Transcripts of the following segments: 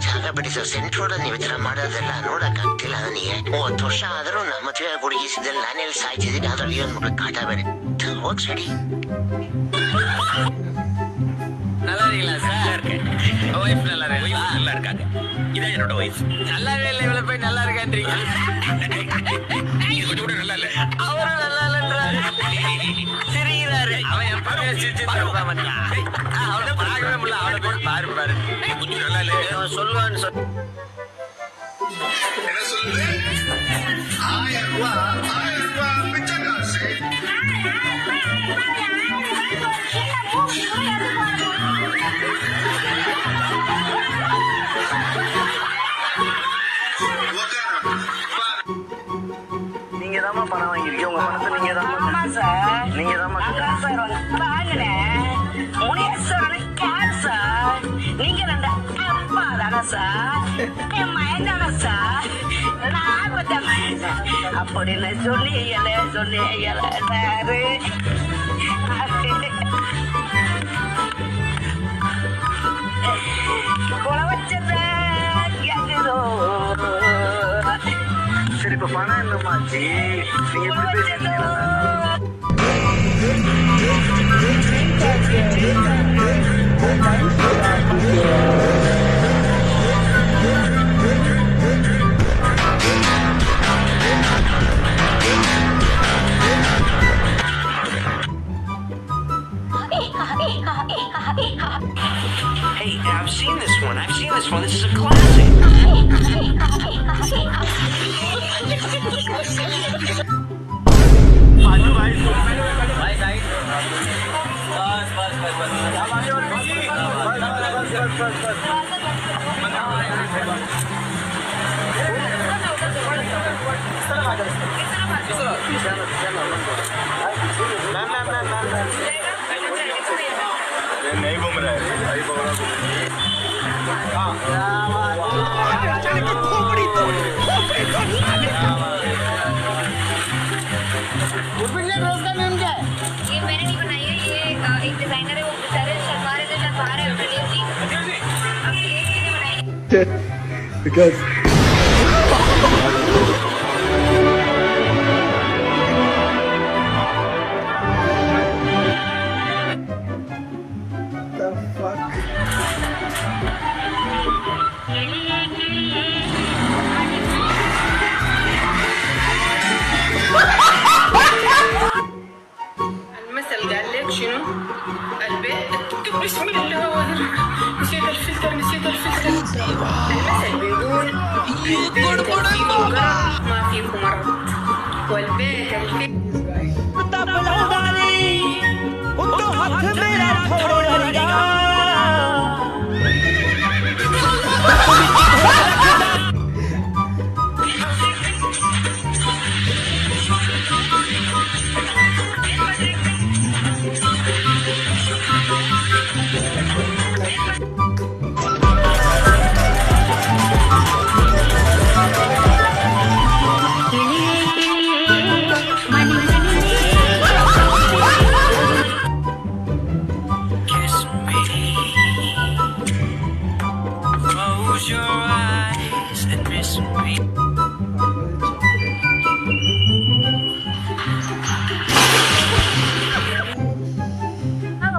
ಜಾಗ ಸೆಂಟ್ರೋಡ ನೀವು ಈ ತರ ಮಾಡೋದೆಲ್ಲ ನೋಡಕ್ಕಾಗ್ತಿಲ್ಲ ನನಗೆ. 30 ವರ್ಷ ಆದ್ರೂ ನಮ್ಮ ಮದುವೆ ಹುಡುಗಿಸಿದಲ್ಲಿ ನಾನೆಲ್ಲಿ ಸಾಯ್ತಿದ್ದೀನಿ, ಅದ್ರಲ್ಲಿ ಏನ್ ಮಗಳು ಕಾಟ ಬೇರೆ. ಹೋಗ್ ಸಡಿ. நல்லா இருக்கீங்களா சார்? ஒய்ஃப் நல்லா இருக்காங்க. இதான் என்னோட ஒய்ஃப். நல்லாவே இல்லை, இவ்வளவு போய் நல்லா இருக்கான்றீங்க. கொஞ்சம் கூட நல்லா இல்ல. அவரும் நல்லா இல்லன்றாரு. சிரிக்கிறாரு. அவன் எப்பவுமே சிரிச்சுட்டு இருப்பான் மச்சான். அவனை பார்க்கவே முடியல. அவனை போய் பாரு. கொஞ்சம் நல்லா இல்ல. அவன் சொல்லுவான்னு என்ன சொல்லுது? 1000 ரூபாய் பிச்சை காசு. நீங்க தான் பணம் வாங்கிருக்கீங்க. உங்க பணத்தை நீங்க தான் நீங்க ரெண்டு அப்பா தானே சார், என் மயன் தானே சார், நான் கொஞ்சம் அப்படின்னு சொல்லி சரி, இப்ப பணம் என்னமாச்சு? நீங்க எப்படி பேசுறீங்க? Hey, I've seen this one. This is a classic. नहीं घूम रहा है। ये मैंने नहीं बनाई है, ये एक डिजाइनर है, वो बेचारे सरकार के जफार है प्रदीप जी। अब ये चीजें बनाई because the fuck. المثل قال لك شنو؟ البيت بسم الله نسيت الفلتر. المثل بيقول ما فيكم مرض والبيت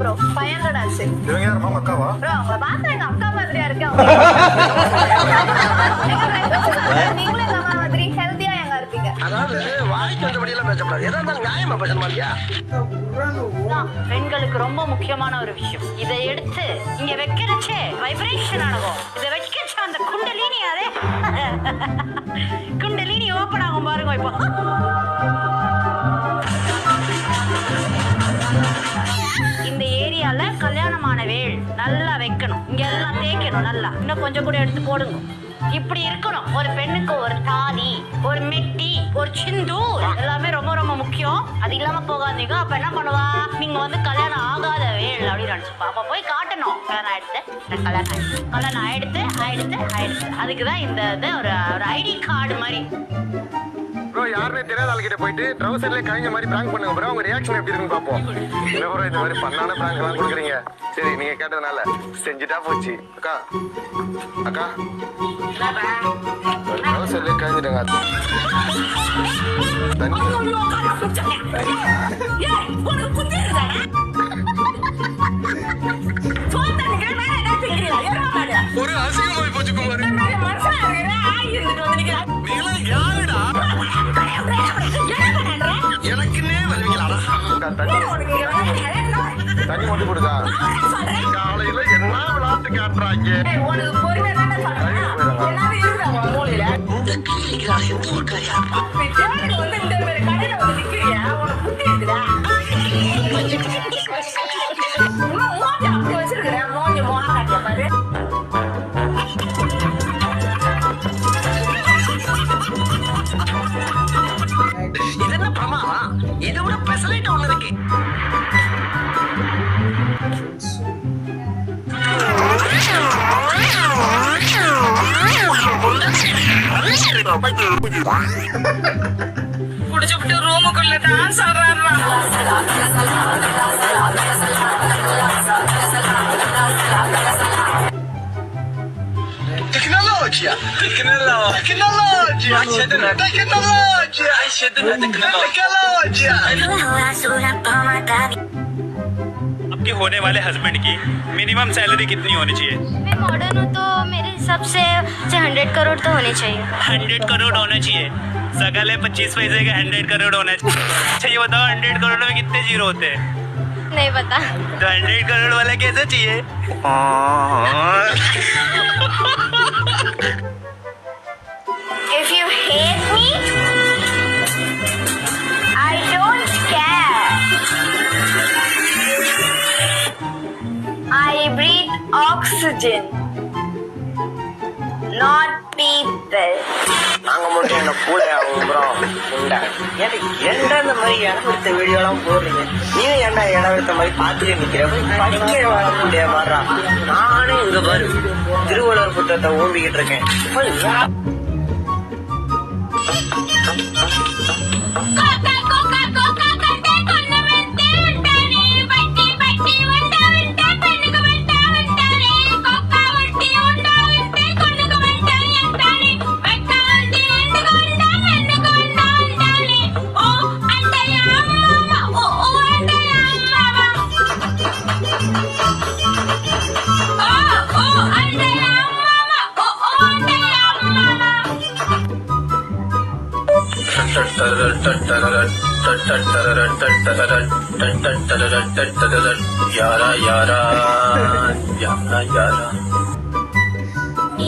bro, பையனோட ஆசை. இவங்க யார் மாமா? அக்காவா? bro, உங்களை பார்த்தா எங்க அக்கா மாதிரியா இருக்கு. நீங்களும் எங்க அம்மா மாதிரி ஹெல்த்தியா எங்க இருப்பீங்க. அதாவது வாய்க்கு வந்தபடியெல்லாம் பேசக்கூடாது. எதா இருந்தாலும் நியாயமா பேசணுமா இல்லையா? பெண்களுக்கு ரொம்ப முக்கியமான ஒரு விஷயம். இதை எடுத்து இங்க வைக்கிறச்சே வைப்ரேஷன் ஆகும். இதை வைக்கிறச்சே அந்த குண்டலினி அதே குண்டலினி ஓப்பன் ஆகும் பாருங்க. இப்போ இந்த ஏரியால கல்யாணமான வேள் நல்லா வைக்கணும். இங்க எல்லாம் தேய்க்கணும் நல்லா. இன்னும் கொஞ்சம் கூட எடுத்து போடுங்க. இப்படி இருக்கணும். ஒரு பெண்ணுக்கு ஒரு தாலி, ஒரு மெட்டி, ஒரு சிந்தூர் எல்லாமே ரொம்ப ரொம்ப முக்கியம். அது இல்லாம போகாதீங்க. அப்ப என்ன பண்ணுவா, நீங்க வந்து கல்யாணம் ஆகாத வேள் அப்படின்னு நினைச்சுப்பா. அப்ப போய் காட்டணும் கல்யாணம் ஆயிடுத்து. அதுக்குதான் இந்த இது ஒரு ஐடி கார்டு மாதிரி. ப்ரோ யாருமே தெரியாத ஆளுகிட்ட போயிட்டு ட்ரௌசர்ல கழிஞ்ச மாதிரி பிராங்க் பண்ணுங்க ப்ரோ. உங்க ரியாக்ஷன் எப்படி இருக்குன்னு பார்ப்போம். என்ன ப்ரோ இந்த மாதிரி பண்ணான பிராங்க் எல்லாம் கொடுக்குறீங்க? சரி நீங்க கேட்டதுனால செஞ்சுட்டா போச்சு. அக்கா அக்கா ட்ரௌசர்ல கழிஞ்சிட்டங்க. ஒரு அசிங்கமாய் போச்சு குமார். யாருடா எனக்குன்னே வருவீங்களாடா? தண்ணி மட்டும் கொடுத்தா காலையில என்ன விளையாட்டு காட்டுறாங்க. இது என்ன பிரமாவா? இதை விட பெசலைட் ஒண்ணு இருக்கு. குடிச்சுட்டு ரூமுக்குள்ள டான்ஸ் ஆடுறாரா? تكنولوجيا تكنولوجيا عشتنا تكنولوجيا عشتنا تكنولوجيا. आपके होने वाले हस्बैंड की मिनिमम सैलरी कितनी होनी चाहिए? मैं मॉडर्न हूँ तो मेरे हिसाब से 100 करोड़ तो होने चाहिए. 100 करोड़ होना चाहिए. सगल है 25 पैसे का 100 करोड़ होना चाहिए. अच्छा ये बताओ 100 करोड़ में कितने जीरो होते हैं? नहीं पता. तो 100 करोड़ वाला कैसे चाहिए? If you hate me, I don't care. I breathe oxygen, not people. நாங்க மட்டும் என்ன கூட ப்ரோ ஏன்டா இந்த மாதிரி இடத்த வீடியோலாம் போடுறீங்க? நீங்க ஏன்டா இடத்த மாதிரி பார்த்துட்டு நிக்கிற? படிக்க முடியாது பாடுறா. நானும் இங்க பாரு திருவள்ளுவர் புத்தகத்தை ஓம்பிக்கிட்டு இருக்கேன். யாரா யாரா யாரா யாரா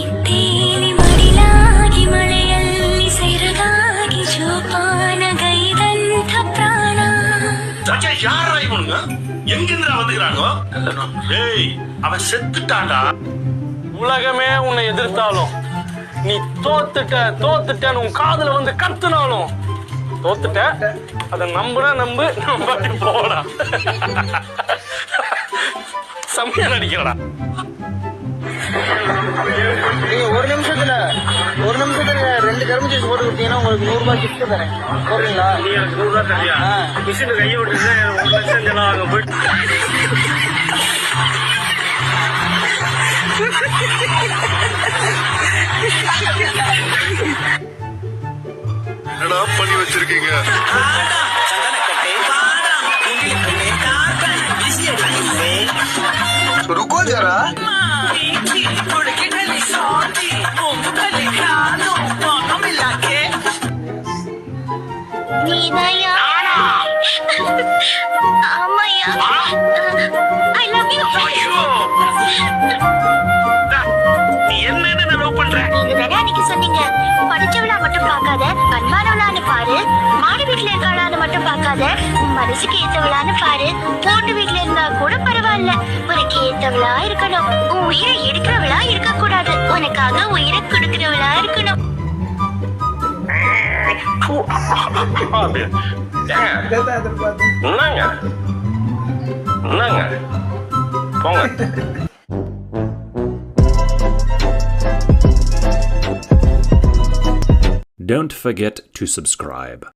ಇದ್ದೇನೆ ಮಡಿಲಾಗಿ ಮಳೆಯಲ್ಲಿ ಸೆರಗಾಗಿ ಜೋಪಾನಗೈದಂಥ ಪ್ರಾಣ. யாரா இவனுங்க? எங்கிருந்தா வந்துக்கிறானோ? ஏய் அவன் செத்துட்டான்டா. உலகமே உன்னை எதிர்த்தாலும் நீ தோத்துட்டேன்னு உன் காதுல வந்து கத்துனாலும் தோத்துட்ட. அதை நம்புனா நம்பு, நம்பாட்டி போடா. செம்மையா நடிக்கிறடா. நீங்க ஒரு நிமிஷத்துல 2 கரும்பு ஜூஸ் போட்டு கொடுத்தீங்கன்னா உங்களுக்கு 100 ரூபாய் கிஃப்ட் தரேன். போடுறீங்களா? நீ எனக்கு 100 ரூபா தரியா? மிஷின் கையை விட்டுட்டு 1 லட்சம் செலவு ஆகும். போயிட்டு என்னடா பண்ணி வச்சிருக்கீங்க? रुको जरा. ನೀನಯ್ಯ ಅಮ್ಮಯ್ಯ ಐ ಲವ್ ಯು. நீ என்னன்னு லவ் பண்ற? நீங்க தானே அன்னைக்கு சொன்னீங்க படிச்சவளா மட்டும் பார்க்காத, பண்பானவளான்னு பாரு, மாடு வீட்டுல இருக்காளான்னு மட்டும் பார்க்காத, மனசுக்கு ஏத்தவளான்னு பாரு, போட்டு வீட்டுல இருந்தா கூட பரவாயில்ல, உனக்கு ஏத்தவளா இருக்கணும், உன் உயிரை எடுக்கிறவளா இருக்க கூடாது, உனக்காக உயிரை கொடுக்கிறவளா இருக்கணும். என்னங்க போங்க. Don't forget to subscribe.